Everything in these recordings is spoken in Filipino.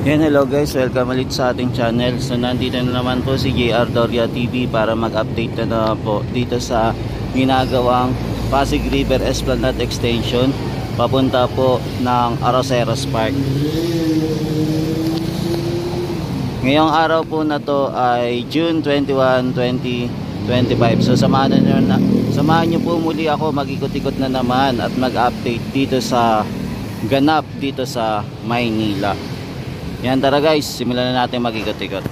Yan, hello guys, welcome ulit sa ating channel. So nandito na naman po si JR Doria TV para mag-update na naman po dito sa ginagawang Pasig River Esplanade Extension papunta po ng Arroceros Park. Ngayong araw po na to ay June 21, 2025. So samahan nyo po muli ako, mag-ikot-ikot na naman at mag-update dito sa ganap dito sa Maynila. Yan, tara guys, simulan na natin mag-ikot-ikot.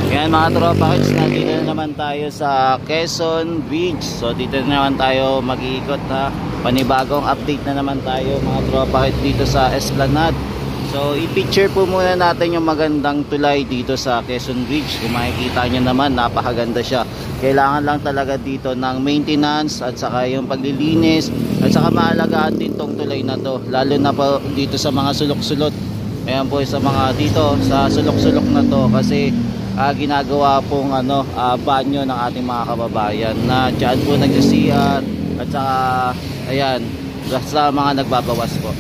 Yan mga tropa kids, nandito na naman tayo sa Quezon Bridge. So dito na naman tayo mag-iikot ha. Panibagong update na naman tayo mga tropa kids dito sa Esplanade. So i-picture po muna natin yung magandang tulay dito sa Quezon Bridge. Kung makikita nyo naman, napakaganda siya. Kailangan lang talaga dito ng maintenance at saka yung paglilinis at saka maalagaan din tong tulay na to, lalo na po dito sa mga sulok-sulot. Ayan po sa mga dito sa sulok-sulok na to kasi ginagawa pong banyo ng ating mga kababayan na dyan po nag-CR at saka ayan sa mga nagbabawas po.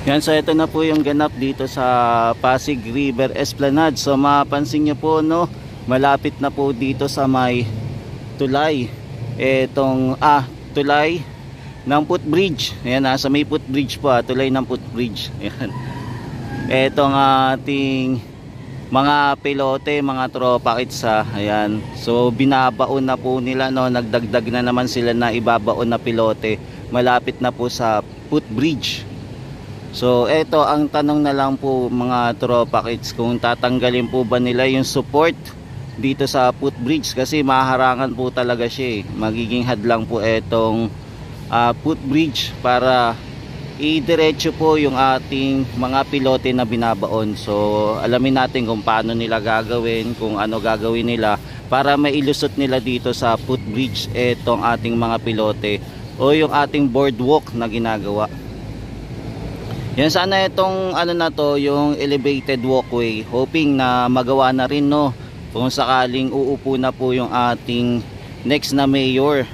Yan, so ito na po yung ganap dito sa Pasig River Esplanade. So mapansin nyo po no, malapit na po dito sa may tulay. Etong tulay ng footbridge. Ayan, sa may footbridge po, tulay ng footbridge. Ayan. Etong ating mga pilote, mga tropa kits ayan. So binabaon na po nila no, nagdagdag na naman sila na ibabaon na pilote. Malapit na po sa footbridge. So eto ang tanong na lang po mga tropa kids, kung tatanggalin po ba nila yung support dito sa footbridge kasi maharangan po talaga siya magiging hadlang po etong footbridge para idiretso po yung ating mga pilote na binabaon. So alamin natin kung paano nila gagawin, kung ano gagawin nila para mailusot nila dito sa footbridge etong ating mga pilote o yung ating boardwalk na ginagawa. Yan, sana itong na to, yung elevated walkway, hoping na magawa na rin no, kung sakaling uupo na po yung ating next na mayor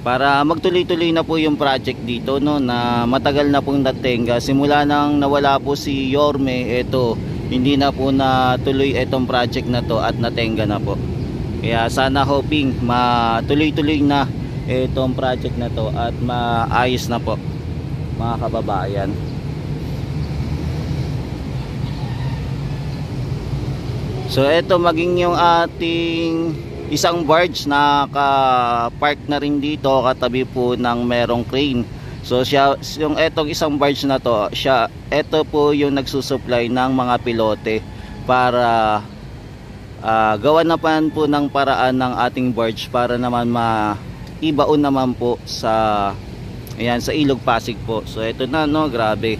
para magtuloy-tuloy na po yung project dito no, na matagal na pong natenga. Simula nang nawala po si Yorme, eto hindi na po natuloy itong project na to at natenga na po. Kaya sana hoping matuloy-tuloy na itong project na to at maayos na po mga kababayan. So eto maging yung ating isang barge na ka-park na rin dito katabi po ng merong crane. So yung etong isang barge na to, eto po yung nagsusupply ng mga pilote para gawan na po ng paraan ng ating barge para naman maibaon naman po sa sa Ilog Pasig po. So eto na no, grabe.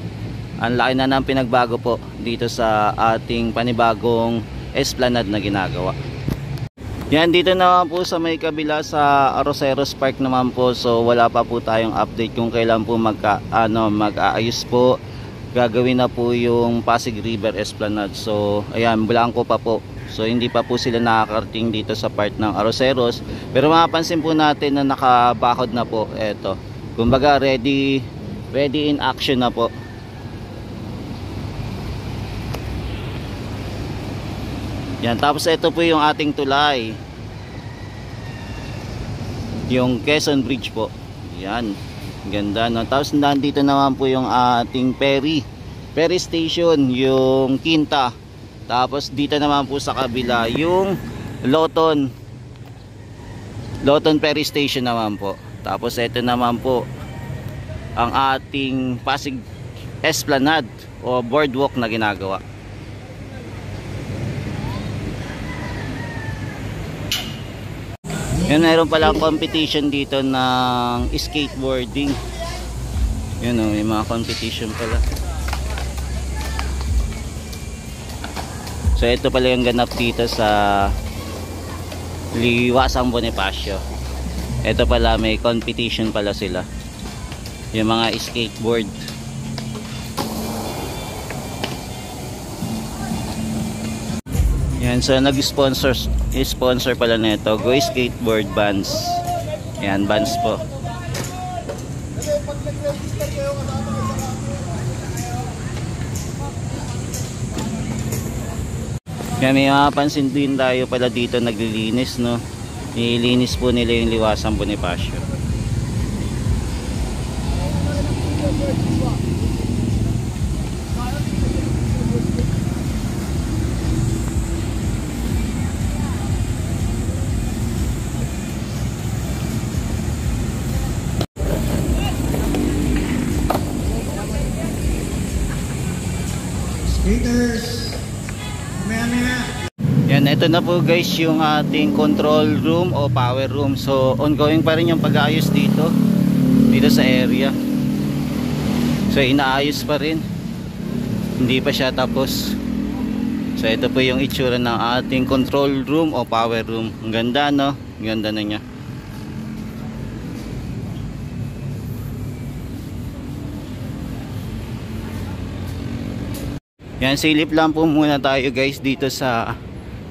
Ang laki na ng pinagbago po dito sa ating panibagong Esplanade na ginagawa. Yan, dito naman po sa may kabila sa Arroceros Park naman po. So wala pa po tayong update kung kailan po mag-aayos po. Gagawin na po yung Pasig River Esplanade. So ayan, blanco pa po. So hindi pa po sila nakakarating dito sa part ng Arroceros. Pero mapapansin po natin na nakabakod na po. Eto, kumbaga ready in action na po. Yan, tapos ito po yung ating tulay, yung Quezon Bridge po. Yan, ganda no. Tapos nandito naman po yung ating ferry station, yung Quinta. Tapos dito naman po sa kabila yung Loton ferry station naman po. Tapos ito naman po ang ating Pasig Esplanade o boardwalk na ginagawa. Yan, mayroon palang competition dito ng skateboarding. Yun may mga competition pala. So ito pala yung ganap dito sa Liwasang Bonifacio. Ito pala may competition pala sila. Yung mga skateboard. Yan, so sponsor pala nito, Go Skateboard Vans. Yan, Vans po. Yan, may mapapansin din tayo pala dito naglilinis, no. Nililinis po nila yung Liwasang Bonifacio. Skaters, yan, ito na po guys yung ating control room o power room. So ongoing pa rin yung pag-aayos dito sa area. So inaayos pa rin, hindi pa siya tapos. So ito po yung itsura ng ating control room o power room. Ang ganda, no? Ang ganda na niya. Yan, silip lang po muna tayo guys dito sa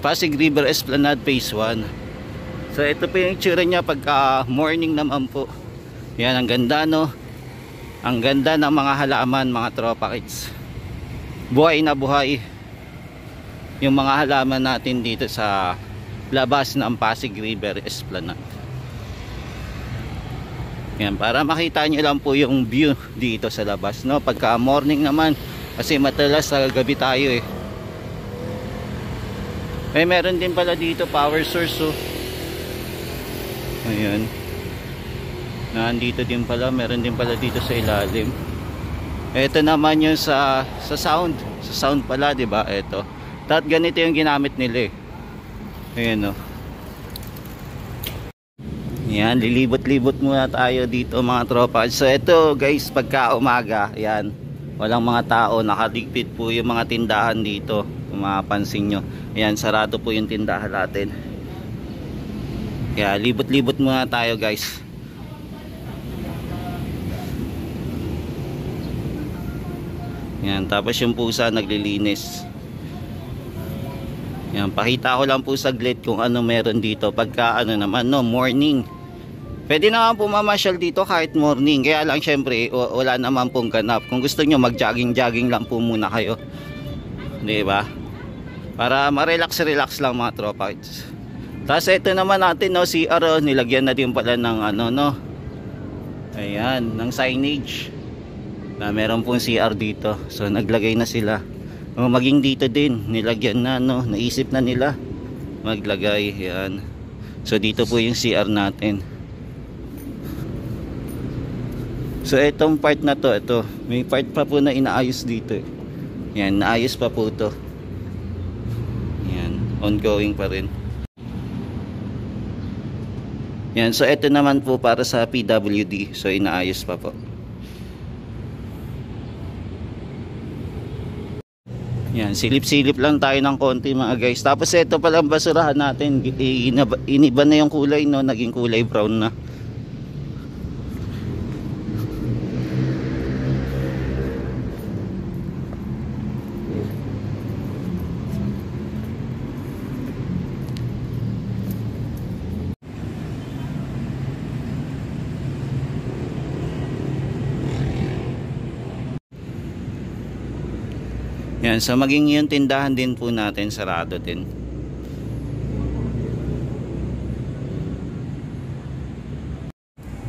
Pasig River Esplanade Phase 1. So ito po yung itsura niya pagka morning naman po. Yan, ang ganda, no? Ang ganda ng mga halaman, mga tropa kids. Buhay na buhay yung mga halaman natin dito sa labas ng Pasig River Esplanade. Yan, para makita nyo lang po yung view dito sa labas, no? Pagka morning naman, kasi matalas sa gabi tayo eh. Meron din pala dito power source, oh. Ayan. Nandito din pala, meron din pala dito sa ilalim. Ito naman yung sa sound. Sa sound pala, 'di ba? Ito. At ganito yung ginamit nila eh. Ayan, oh. Yan, lilibot-libot muna tayo dito mga tropa. So ito guys, pagka umaga, yan, walang mga tao, nakaligpit po yung mga tindahan dito. Kung mapapansin nyo, ayan, sarado po yung tindahan natin. Kaya libot-libot muna tayo guys. Yan, tapos yung pusa naglilinis. Yan, pakita ko lang po saglit kung ano meron dito pagka ano naman, no, morning. Pwede naman po mamasyal dito kahit morning. Kaya lang syempre wala naman pong ganap. Kung gusto nyo mag-jogging lang po muna kayo, diba? Para ma-relax lang mga tropa. Tapos ito naman natin, no, CR, nilagyan na din pala ng ano, no. Ayan, ng signage. Na meron pong CR dito. So naglagay na sila. O, maging dito din nilagyan na, no. Naisip na nila maglagay. Ayan. So dito po yung CR natin. So itong part na to, ito, may part pa po na inaayos dito. Yan, naayos pa po to. Yan, ongoing pa rin. Yan, so ito naman po para sa PWD. So inaayos pa po. Yan, silip-silip lang tayo ng konti mga guys. Tapos ito palang basurahan natin, iniba na yung kulay, no, naging kulay brown na. Yan, so maging yung tindahan din po natin sarado din.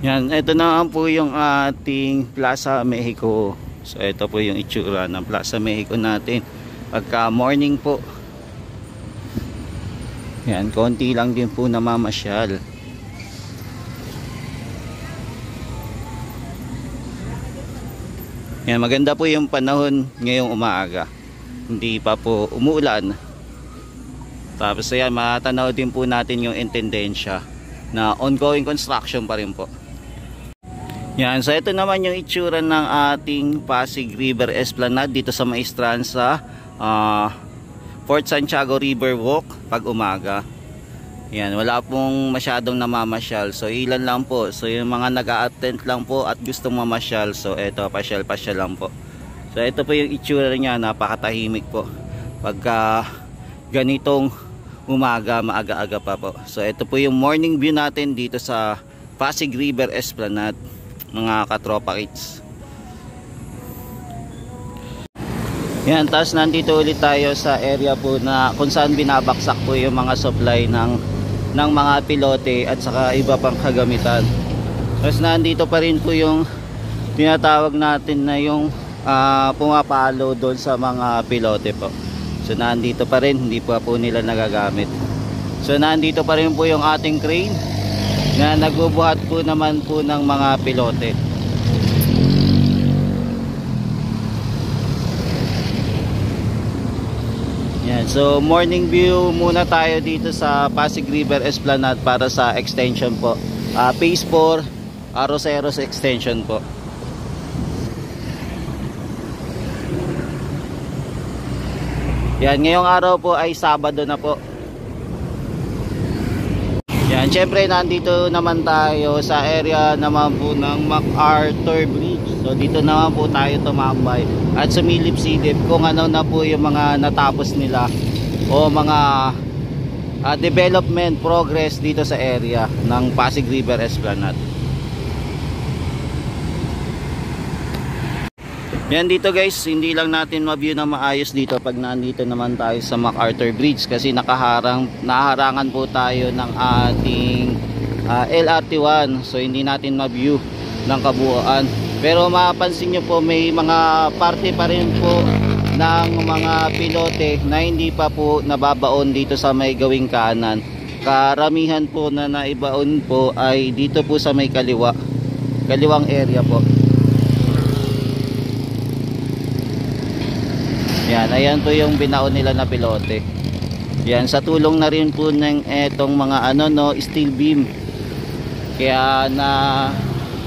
Yan, ito na po yung ating Plaza Mexico. So ito po yung itsura ng Plaza Mexico natin pagka morning po. Yan, konti lang din po namamasyal. Yan, maganda po yung panahon ngayong umaaga. Hindi pa po umuulan. Tapos ayan, matanaw din po natin yung intendensya na ongoing construction pa rin po. Yan, so ito naman yung itsura ng ating Pasig River Esplanade dito sa Maestranza, Fort Santiago River Walk pag umaga. Yan, wala pong masyadong namamasyal. So ilan lang po. So yung mga nag-a-attend lang po at gustong mamasyal, so eto, pasyal-pasyal lang po. So ito po yung itsura niya, napakatahimik po pagka ganitong umaga, maaga-aga pa po. So ito po yung morning view natin dito sa Pasig River Esplanade, mga katropa kids. Yan, tapos nandito ulit tayo sa area po na kung saan binabaksak po yung mga supply ng mga pilote at saka iba pang kagamitan. Tapos nandito pa rin po yung tinatawag natin na yung pumapalo doon sa mga pilote po. So nandito pa rin, hindi pa po nila nagagamit. So nandito pa rin po yung ating crane na nagbubuhat po naman po ng mga pilote. Yan, so morning view muna tayo dito sa Pasig River Esplanade para sa extension po. Phase 4, Arroceros extension po. Yan, ngayong araw po ay Sabado na po. Yan, syempre nandito naman tayo sa area naman po ng MacArthur Bridge. So dito naman po tayo tumambay at sumilip-silip kung ano na po yung mga natapos nila o mga development progress dito sa area ng Pasig River Esplanade. Yan dito guys, hindi lang natin ma-view na maayos dito pag nandito naman tayo sa MacArthur Bridge kasi naharangan po tayo ng ating LRT1, so hindi natin ma-view ng kabuuan. Pero mapapansin nyo po may mga parte pa rin po ng mga pilote na hindi pa po nababaon dito sa may gawing kanan. Karamihan po na naibaon po ay dito po sa may kaliwang area po. Yan, ayan po yung binaon nila na pilote. Yan, sa tulong na rin po ng etong mga steel beam. Kaya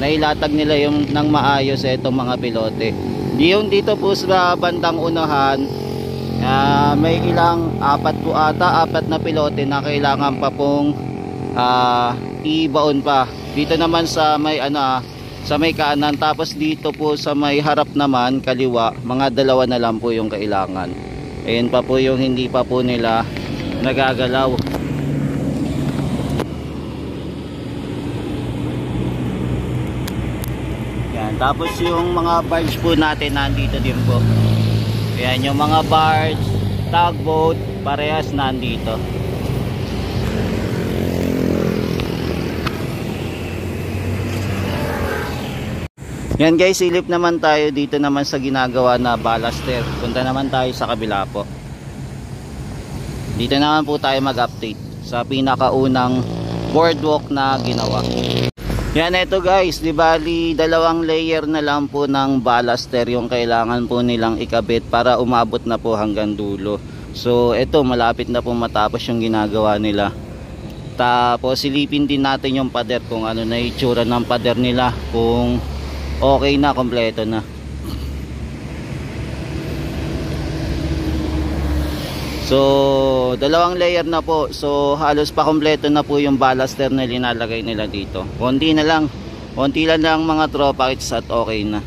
nailatag nila yung ng maayos etong mga pilote. Yung dito po sa bandang unahan, may ilang apat na pilote na kailangan pa pong ibaon pa. Dito naman sa may sa may kanan, tapos dito po sa may harap naman kaliwa, mga dalawa na lang po yung kailangan. Ayun pa po yung hindi pa po nila nagagalaw. Yan, tapos yung mga barge po natin nandito din po. Yan, yung mga barge, tugboat, parehas nandito. Yan guys, silip naman tayo dito naman sa ginagawa na ballaster. Punta naman tayo sa kabila po. Dito naman po tayo mag-update sa pinakaunang boardwalk na ginawa. Yan, eto guys, di bali 2 layer na lang po ng ballaster yung kailangan po nilang ikabit para umabot na po hanggang dulo. So eto, malapit na po matapos yung ginagawa nila. Tapos silipin din natin yung pader, kung ano na itsura ng pader nila, kung okay na, kompleto na. So 2 layer na po. So halos pa kompleto na po yung ballaster na linalagay nila dito. Konti lang mga tropa kits at okay na.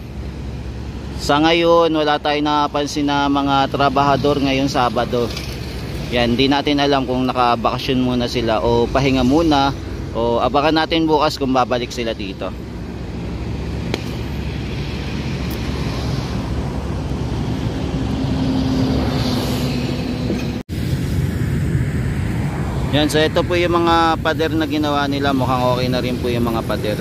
Sa ngayon wala tayong napansin na mga trabahador ngayong Sabado. Yan, di natin alam kung nakabakasyon muna sila o pahinga muna, o abangan natin bukas kung babalik sila dito. Yan, so ito po yung mga pader na ginawa nila. Mukhang okay na rin po yung mga pader.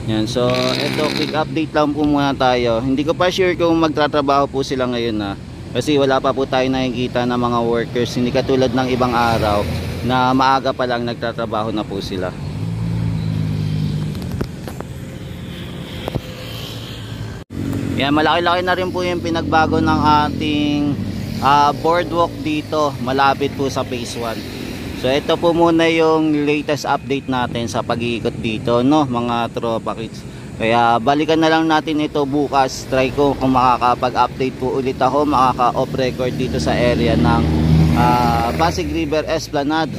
Yan, so ito, quick update lang po muna tayo. Hindi ko pa sure kung magtatrabaho po sila ngayon kasi wala pa po tayo nakikita ng mga workers. Hindi katulad ng ibang araw na maaga pa lang nagtatrabaho na po sila. Yan, malaki-laki na rin po yung pinagbago ng ating boardwalk dito, malapit po sa phase 1. So ito po muna yung latest update natin sa pag-iikot dito, no, mga tropa kids. Kaya balikan na lang natin ito bukas. Try ko kung makakapag-update po ulit ako, makaka-off record dito sa area ng Pasig River Esplanade.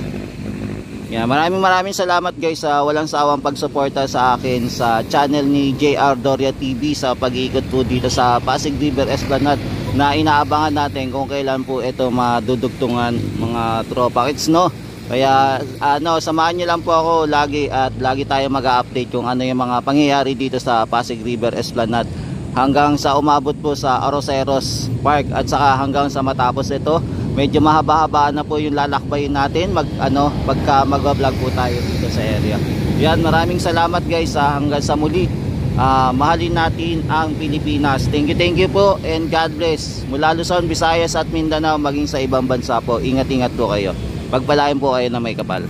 Yeah, maraming salamat guys sa walang sawang pagsuporta sa akin sa channel ni JR Doria TV sa pag-iikot po dito sa Pasig River Esplanade, na inaabangan natin kung kailan po ito madudugtungan mga tropa kits, no? Kaya samahan niyo lang po ako lagi, at lagi tayo mag-update kung ano yung mga pangyayari dito sa Pasig River Esplanade hanggang sa umabot po sa Arroceros Park, at saka hanggang sa matapos ito. Medyo mahaba-haba na po yung lalakbayin natin pagka mag-vlog po tayo dito sa area. Yan, maraming salamat guys, hanggang sa muli. Mahalin natin ang Pilipinas. Thank you po, and God bless. Mula Luzon, Visayas at Mindanao, maging sa ibang bansa po. Ingat-ingat po kayo. Pagpalain po kayo na may kapal.